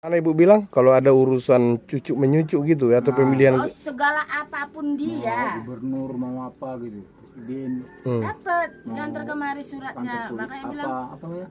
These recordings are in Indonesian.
Karena ibu bilang kalau ada urusan cucu menyucu gitu ya, atau pemilihan. Oh, segala apapun dia Gubernur mau apa gitu, presiden, dapat mau nganter kemari kantor suratnya. Makanya apa bilang apa ya,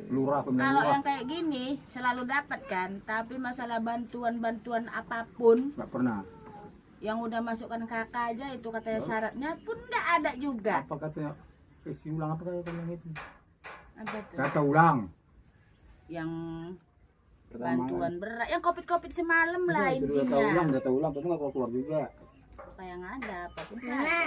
lurah pemilihan kalau lurah yang kayak gini selalu dapat kan, tapi masalah bantuan apapun nggak pernah. yang udah masukkan kakak aja itu katanya syaratnya pun nggak ada juga. Apa katanya, isi ulang apa katanya itu, Apa tuh? data ulang Yang pertama. bantuan berat, yang covid semalam lah Sudah intinya. data ulang tapi nggak keluar juga. Apa yang ada, apapun ada.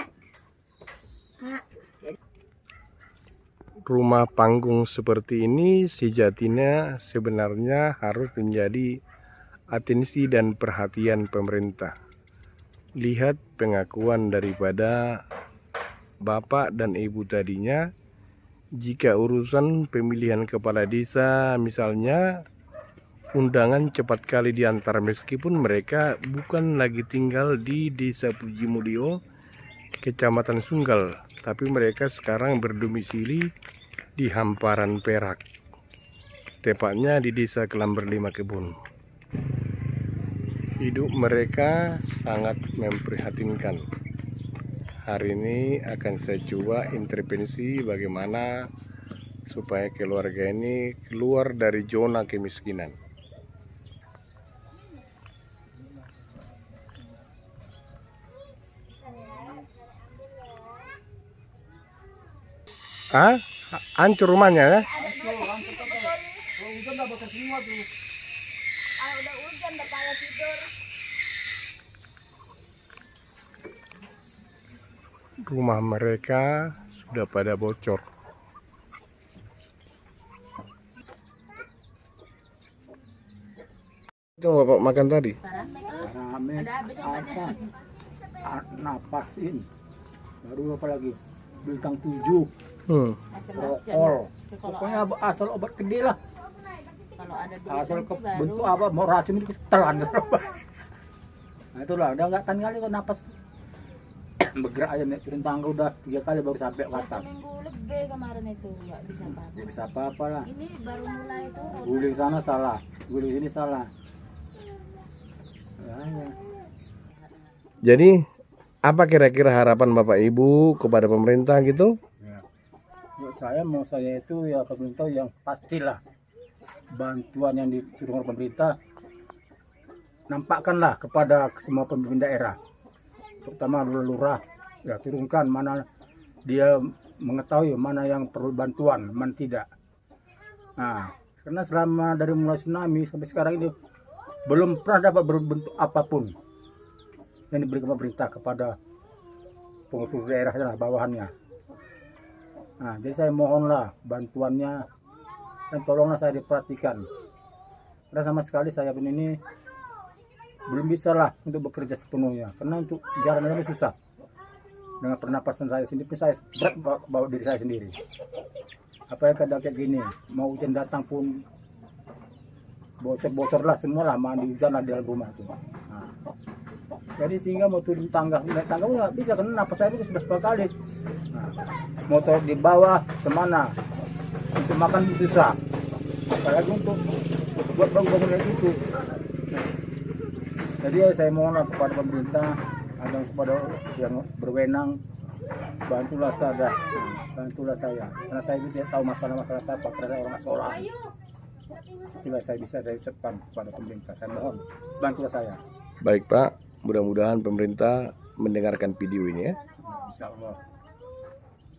Rumah panggung seperti ini sejatinya sebenarnya harus menjadi atensi dan perhatian pemerintah. Lihat pengakuan daripada bapak dan ibu tadinya, jika urusan pemilihan kepala desa misalnya, undangan cepat kali diantar meskipun mereka bukan lagi tinggal di Desa Pujimulyo, Kecamatan Sunggal, tapi mereka sekarang berdomisili di hamparan Perak, tepatnya di Desa Kelamber 5 Kebun. Hidup mereka sangat memprihatinkan. Hari ini akan saya coba intervensi bagaimana supaya keluarga ini keluar dari zona kemiskinan. Ah, hancur rumahnya ya? Kalau udah hujan udah payah tidur. Rumah mereka sudah pada bocor. Itu bapak makan tadi? Rame Ada habis obatnya. apa, napasin, baru apa lagi, bintang 7, Macam-macam. rokol, Kalau pokoknya asal obat gede lah, kalau ada duit asal nanti baru bentuk apa mau racun itu telan. Nah itulah udah nggak tahan kali kok napas bergerak aja nih, turun tangga udah 3 kali baru sampai ke satu atas. minggu lebih kemarin itu nggak bisa apa. Nggak bisa apa-apa lah, Ini baru mulai turun. guling sana salah, guling sini salah. Ya. Jadi apa kira-kira harapan bapak ibu kepada pemerintah gitu? Ya. Menurut saya mau saya itu ya pemerintah yang pastilah bantuan yang diturunkan pemerintah nampakkanlah kepada semua pemimpin daerah, terutama lurah, ya turunkan mana dia mengetahui mana yang perlu bantuan, mana tidak. Nah, karena selama dari mulai tsunami sampai sekarang ini belum pernah dapat berbentuk apapun yang diberikan pemerintah kepada pengurus daerah lah bawahannya. Nah, jadi saya mohonlah bantuannya dan tolonglah saya diperhatikan. Karena sama sekali saya pun ini belum bisa lah untuk bekerja sepenuhnya. Karena untuk jalan aja susah. Dengan pernapasan saya sendiri pun saya berat bawa diri saya sendiri. Apa yang kadang kayak gini, mau hujan datang pun bocor-bocor lah semua lah, mandi hujan lah di dalam rumah itu. Nah, jadi sehingga mau turun tangga, naik tangga nggak bisa karena napas saya itu sudah 2 kali. Nah, motor di bawah kemana? Untuk makan susah, apalagi untuk buat bangunan itu. Nah, jadi saya mohonlah kepada pemerintah atau kepada yang berwenang, bantulah saya, bantulah saya, karena saya itu tidak tahu masalah-masalah apa, karena saya orang seorang. Sila saya bisa saya ucapkan kepada pemerintah, saya mohon bantulah saya. Baik Pak, mudah-mudahan pemerintah mendengarkan video ini ya. Insya Allah,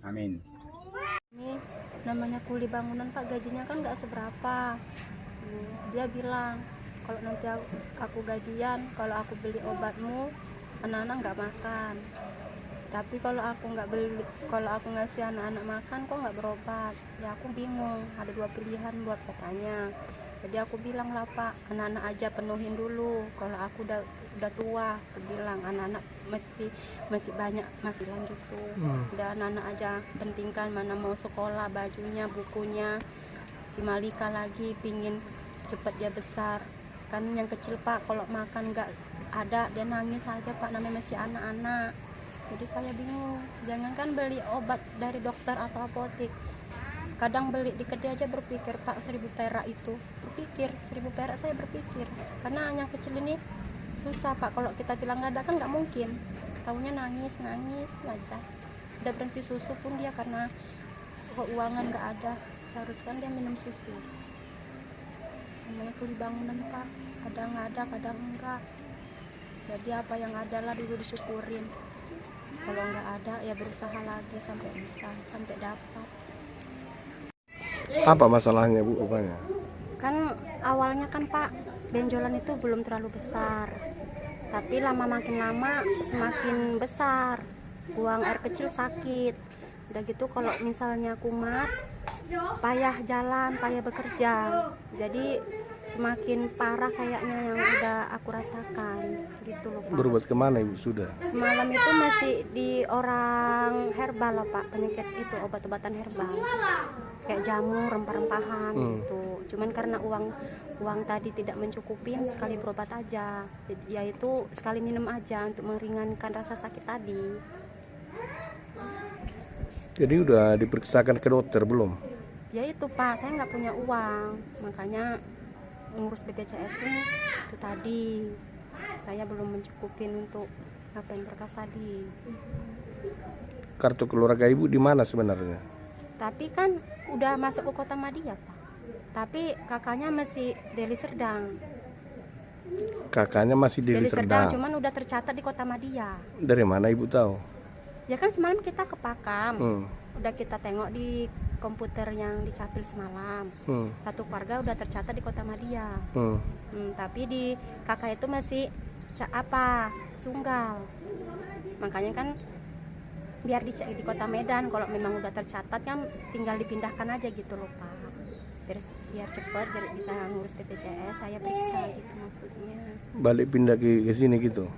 amin. Ini namanya kuli bangunan Pak, gajinya kan nggak seberapa. Dia bilang kalau nanti aku gajian, kalau aku beli obatmu anak-anak nggak makan, tapi kalau aku nggak beli, kalau aku ngasih anak-anak makan kok nggak berobat. Ya aku bingung, ada 2 pilihan buat katanya. Jadi aku bilang lah Pak, anak-anak aja penuhin dulu, kalau aku udah tua, aku bilang anak-anak masih banyak masilan gitu. Udah anak-anak aja pentingkan, mana mau sekolah, bajunya, bukunya. Si Malika lagi pingin cepet dia besar, kan yang kecil Pak kalau makan nggak ada dia nangis aja Pak, namanya masih anak-anak. Jadi saya bingung, jangankan beli obat dari dokter atau apotek, kadang beli di kedai aja berpikir Pak 1.000 perak itu, berpikir 1.000 perak saya berpikir, karena yang kecil ini susah Pak, kalau kita bilang nggak ada kan nggak mungkin, taunya nangis aja, udah berhenti susu pun dia karena keuangan nggak ada, seharusnya kan dia minum susu. Namanya kuli bangunan Pak, kadang ada kadang enggak, jadi apa yang ada lah dulu disyukurin, kalau nggak ada ya berusaha lagi sampai bisa, sampai dapat. Apa masalahnya Bu rupanya? Kan awalnya kan Pak, benjolan itu belum terlalu besar, tapi makin lama semakin besar, buang air kecil sakit, udah gitu kalau misalnya kumat payah jalan, payah bekerja, jadi semakin parah kayaknya yang udah aku rasakan gitu loh Pak. Berobat kemana Ibu sudah? Semalam itu masih di orang herbal loh Pak, penyakit itu obat-obatan herbal kayak jamu, rempah-rempahan gitu. Cuman karena uang tadi tidak mencukupin, sekali berobat aja, yaitu sekali minum aja untuk meringankan rasa sakit tadi. Jadi udah diperiksakan ke dokter belum? Ya itu Pak, saya nggak punya uang, makanya ngurus BPJS pun itu tadi saya belum mencukupin untuk ngapain berkas tadi. Kartu keluarga Ibu di mana sebenarnya? Tapi kan udah masuk ke Kota Madia Pak, tapi kakaknya masih Deli Serdang. Kakaknya masih di Deli Serdang, Serdang. cuman udah tercatat di Kota Madia. Dari mana Ibu tahu? Ya kan semalam kita ke Pakam, udah kita tengok di komputer yang dicapil semalam, satu keluarga udah tercatat di Kota Madia. Tapi di kakak itu masih Sunggal, makanya kan biar dicek di Kota Medan, kalau memang udah tercatat kan tinggal dipindahkan aja gitu loh Pak, biar cepet, biar bisa ngurus BPJS, saya periksa gitu maksudnya. Balik pindah ke sini gitu?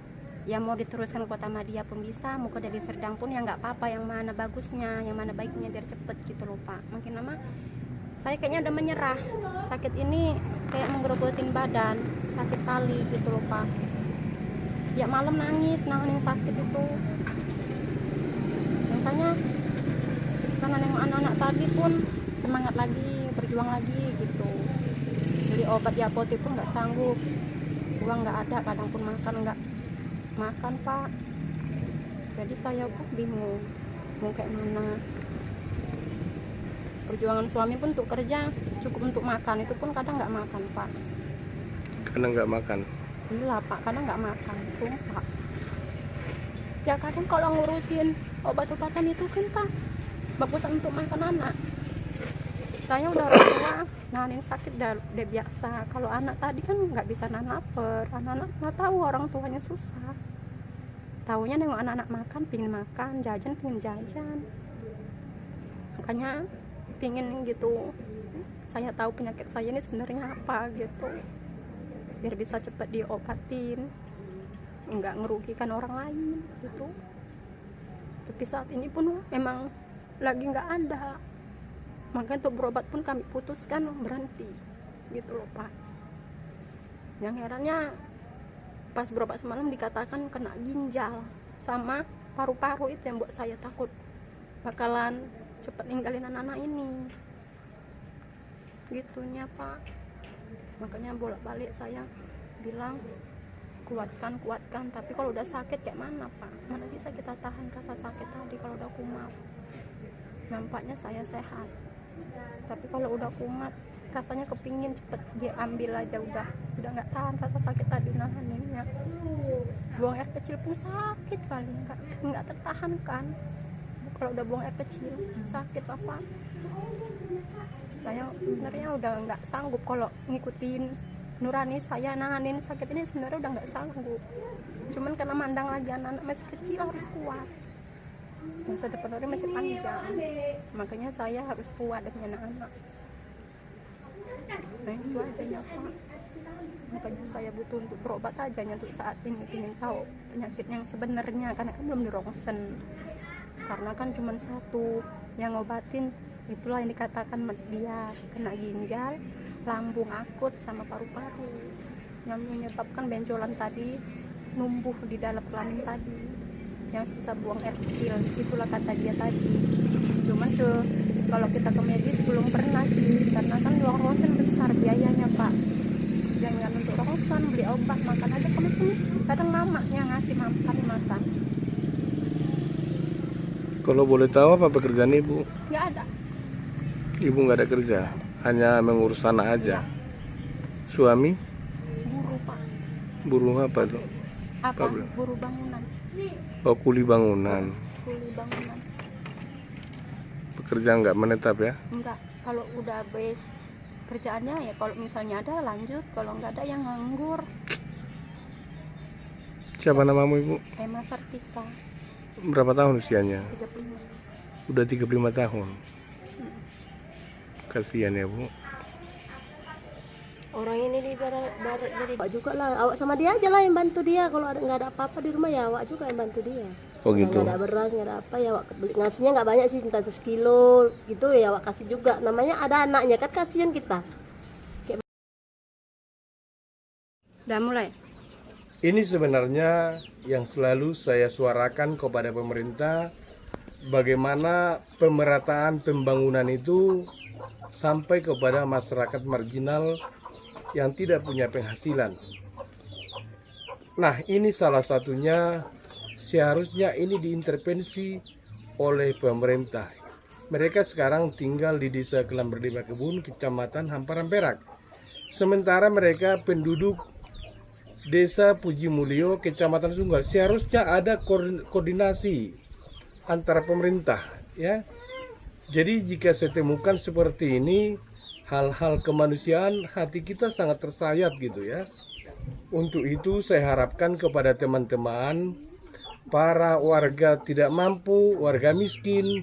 Ya mau diteruskan ke Kota Madia pun bisa, mau ke Deli Serdang pun ya nggak apa-apa, yang mana bagusnya, yang mana baiknya, biar cepet gitu loh Pak. Makin lama saya kayaknya udah menyerah, sakit ini kayak menggerogotin badan, sakit kali gitu loh Pak. Ya malam nangis, nahan sakit itu, makanya karena nengok anak-anak tadi pun semangat lagi, berjuang lagi gitu. Beli obat di apotek pun nggak sanggup, uang nggak ada, kadang pun makan Pak. Jadi saya pun bingung mau kayak mana. Perjuangan suami pun untuk kerja cukup untuk makan, itu pun kadang nggak makan Pak. Kadang nggak makan? Gila Pak, kadang nggak makan, sumpah. Ya kadang kalau ngurusin obat-obatan itu kan Pak, bagusan untuk makan anak. Saya udah orang tua, nahanin sakit udah biasa. Kalau anak tadi kan nggak bisa nahan lapar, anak-anak nggak tahu orang tuanya susah. Taunya nengok anak-anak makan, pingin makan, jajan pingin jajan. Makanya pingin gitu, saya tahu penyakit saya ini sebenarnya apa gitu, biar bisa cepat diobatin, nggak ngerugikan orang lain gitu. Tapi saat ini pun memang lagi nggak ada, makanya untuk berobat pun kami putuskan berhenti gitu loh Pak. Yang herannya pas berobat semalam dikatakan kena ginjal sama paru-paru, itu yang buat saya takut bakalan cepat ninggalin anak-anak ini gitunya Pak. Makanya bolak-balik saya bilang kuatkan, tapi kalau udah sakit kayak mana Pak, mana bisa kita tahan rasa sakit tadi kalau udah kumat. Nampaknya saya sehat, tapi kalau udah kumat rasanya kepingin cepet diambil aja, udah nggak tahan rasa sakit tadi nahaninnya. Buang air kecil pun sakit kali, nggak tertahankan. Kalau udah buang air kecil sakit Bapak. Saya sebenarnya udah nggak sanggup kalau ngikutin nurani saya nahanin sakit ini, sebenarnya udah nggak sanggup. Cuman karena mandang lagi anak-anak masih kecil harus kuat, masa depan orang masih panjang, makanya saya harus kuat demi anak-anak. Nah itu aja ya Pak, makanya saya butuh untuk berobat aja untuk saat ini, ingin tahu penyakit yang sebenarnya, karena kan belum dirongsen. Karena kan cuma satu yang ngobatin, itulah yang dikatakan dia kena ginjal, lambung akut sama paru-paru, yang menyebabkan benjolan tadi numbuh di dalam kelamin tadi, yang susah buang air kecil, itulah kata dia tadi. Cuma Kalau kita ke medis belum pernah sih, karena kan ronsen besar biayanya Pak. Jangan untuk ronsen, beli obat, makan aja kami pun kadang mamanya ngasih makan. Kalau boleh tahu apa pekerjaan ibu? Nggak ada. Ibu nggak ada kerja, hanya mengurus anak aja. Suami Buruh Pak. buruh apa tuh? Apa? Apa? Buruh bangunan. Oh, kuli bangunan. Kuli bangunan. Pekerjaan nggak menetap ya? Enggak. Kalau udah habis kerjaannya ya kalau misalnya ada lanjut, kalau nggak ada yang nganggur. Siapa namamu ibu? Emma Sartika, Berapa tahun usianya? 35. Udah 35 tahun. Kasihan ya bu. Orang ini di jadi awak juga lah, awak sama dia aja lah yang bantu dia. Kalau nggak ada apa-apa di rumah ya awak juga yang bantu dia. Oh Kalau gitu. nggak ada beras, nggak ada apa ya awak ngasihnya nggak banyak sih, entah 1 kilo gitu ya awak kasih juga. Namanya ada anaknya kan, kasihan kita. Udah mulai. Ini sebenarnya yang selalu saya suarakan kepada pemerintah, bagaimana pemerataan pembangunan itu sampai kepada masyarakat marginal yang tidak punya penghasilan. Nah, ini salah satunya seharusnya ini diintervensi oleh pemerintah. Mereka sekarang tinggal di Desa Kelam Berdima Kebun, Kecamatan Hamparan Perak. Sementara mereka penduduk Desa Puji Mulyo, Kecamatan Sunggal. Seharusnya ada koordinasi antara pemerintah, ya. Jadi jika saya temukan seperti ini, hal-hal kemanusiaan, hati kita sangat tersayat gitu ya. Untuk itu saya harapkan kepada teman-teman, para warga tidak mampu, warga miskin,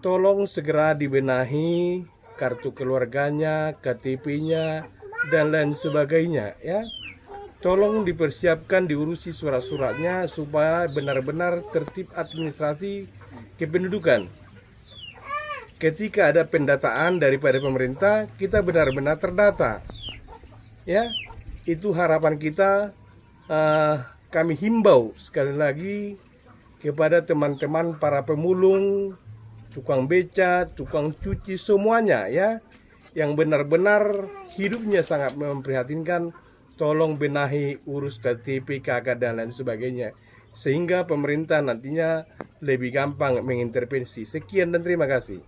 tolong segera dibenahi kartu keluarganya, KTP-nya, dan lain sebagainya ya. Tolong dipersiapkan, diurusi surat-suratnya supaya benar-benar tertib administrasi kependudukan. Ketika ada pendataan daripada pemerintah, kita benar-benar terdata. Ya, itu harapan kita. Kami himbau sekali lagi kepada teman-teman para pemulung, tukang beca, tukang cuci, semuanya ya, yang benar-benar hidupnya sangat memprihatinkan. Tolong benahi, urus KTP, KK, dan lain sebagainya, sehingga pemerintah nantinya lebih gampang mengintervensi. Sekian dan terima kasih.